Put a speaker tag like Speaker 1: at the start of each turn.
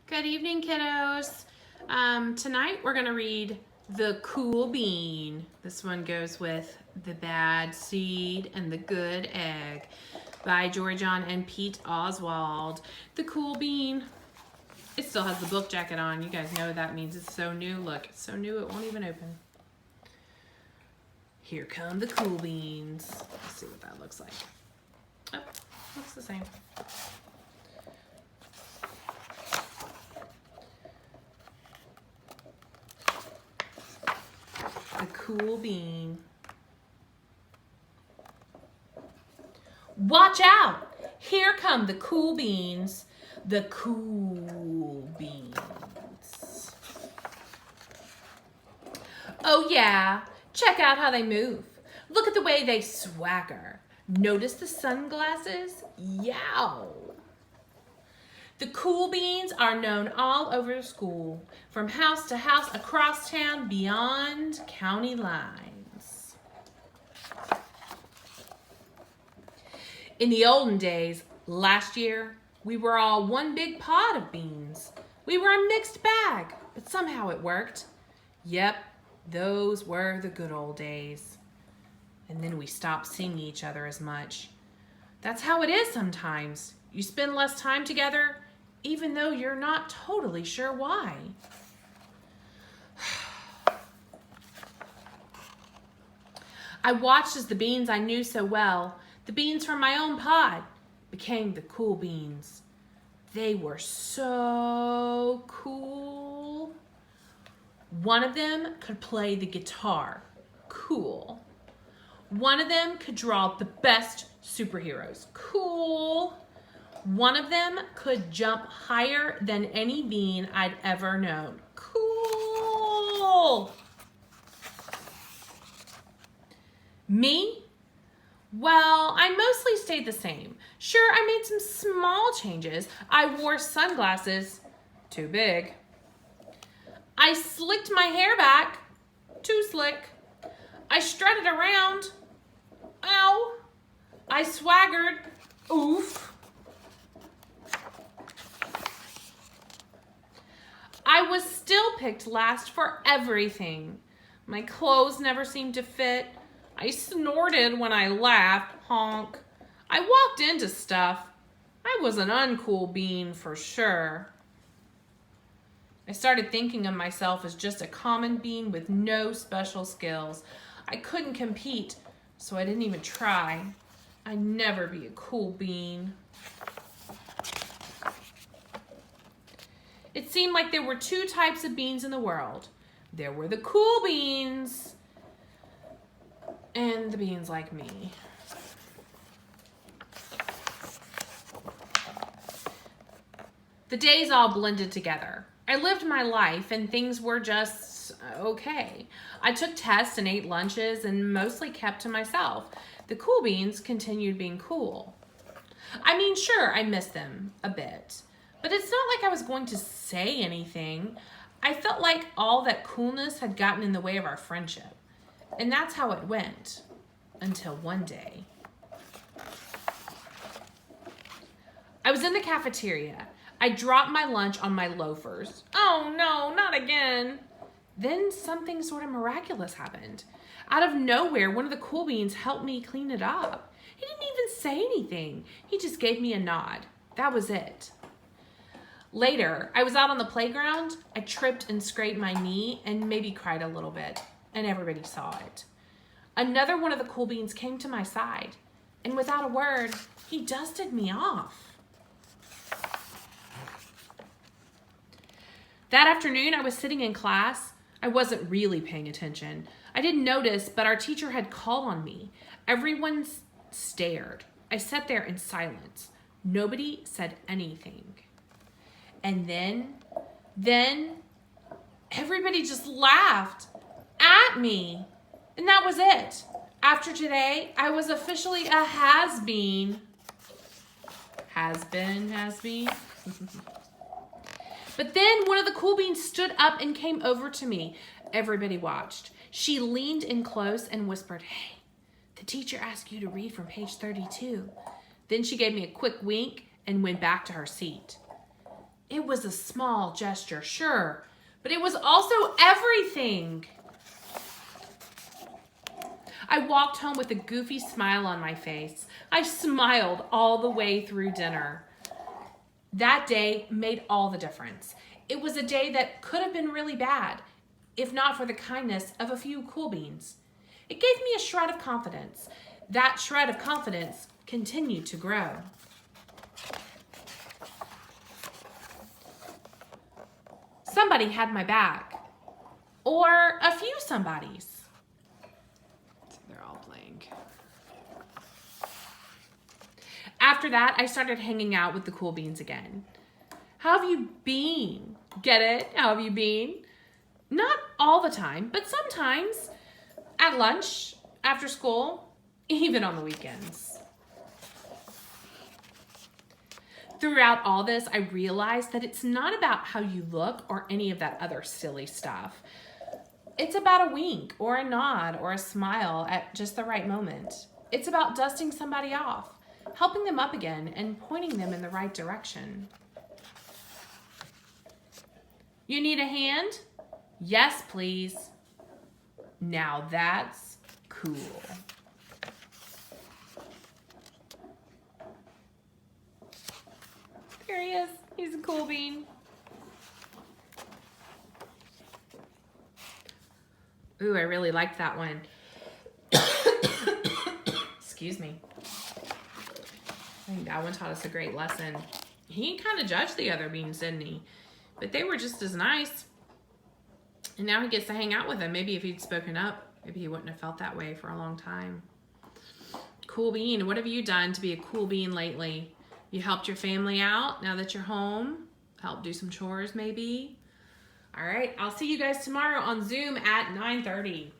Speaker 1: Good evening, kiddos. Tonight we're going to read The Cool Bean. This one goes with The Bad Seed and the Good Egg by Jory John and Pete Oswald. The Cool Bean. It still has the book jacket on. You guys know what that means. It's so new. Look, it's so new it won't even open. Here come the cool beans. Let's see what that looks like. Oh, looks the same. The cool bean. Watch out! Here come the cool beans. The cool beans. Oh yeah, check out how they move. Look at the way they swagger. Notice the sunglasses? Yow! The cool beans are known all over school, from house to house, across town, beyond county lines. In the olden days, last year, we were all one big pot of beans. We were a mixed bag, but somehow it worked. Yep, those were the good old days. And then we stopped seeing each other as much. That's how it is sometimes. You spend less time together, even though you're not totally sure why. I watched as the beans I knew so well, the beans from my own pod, became the cool beans. They were so cool. One of them could play the guitar. Cool. One of them could draw the best superheroes. Cool. One of them could jump higher than any bean I'd ever known. Cool. Me? Well, I mostly stayed the same. Sure, I made some small changes. I wore sunglasses, too big. I slicked my hair back, too slick. I strutted around, ow. I swaggered, oof. I was still picked last for everything. My clothes never seemed to fit. I snorted when I laughed, honk. I walked into stuff. I was an uncool bean for sure. I started thinking of myself as just a common bean with no special skills. I couldn't compete, so I didn't even try. I'd never be a cool bean. It seemed like there were two types of beans in the world. There were the cool beans and the beans like me. The days all blended together. I lived my life and things were just okay. I took tests and ate lunches and mostly kept to myself. The cool beans continued being cool. I mean, sure, I missed them a bit. But it's not like I was going to say anything. I felt like all that coolness had gotten in the way of our friendship. And that's how it went. Until one day. I was in the cafeteria. I dropped my lunch on my loafers. Oh no, not again. Then something sort of miraculous happened. Out of nowhere, one of the cool beans helped me clean it up. He didn't even say anything. He just gave me a nod. That was it. Later, I was out on the playground. I tripped and scraped my knee and maybe cried a little bit, and everybody saw it. Another one of the cool beans came to my side, and without a word, he dusted me off. That afternoon, I was sitting in class. I wasn't really paying attention. I didn't notice, but our teacher had called on me. Everyone stared. I sat there in silence. Nobody said anything. And then everybody just laughed at me. And that was it. After today, I was officially a has-been. Has-been. But then one of the cool beans stood up and came over to me. Everybody watched. She leaned in close and whispered, "Hey, the teacher asked you to read from page 32. Then she gave me a quick wink and went back to her seat. It was a small gesture, sure, but it was also everything. I walked home with a goofy smile on my face. I smiled all the way through dinner. That day made all the difference. It was a day that could have been really bad, if not for the kindness of a few cool beans. It gave me a shred of confidence. That shred of confidence continued to grow. Somebody had my back. Or a few somebodies. They're all playing. After that, I started hanging out with the cool beans again. How have you been? Get it? How have you been? Not all the time, but sometimes. At lunch, after school, even on the weekends. Throughout all this, I realized that it's not about how you look or any of that other silly stuff. It's about a wink or a nod or a smile at just the right moment. It's about dusting somebody off, helping them up again, and pointing them in the right direction. You need a hand? Yes, please. Now that's cool. There he is. He's a cool bean. Ooh, I really liked that one. Excuse me. I think that one taught us a great lesson. He kind of judged the other beans, didn't he? But they were just as nice. And now he gets to hang out with them. Maybe if he'd spoken up, maybe he wouldn't have felt that way for a long time. Cool bean. What have you done to be a cool bean lately? You helped your family out now that you're home? Help do some chores maybe? All right, I'll see you guys tomorrow on Zoom at 9:30.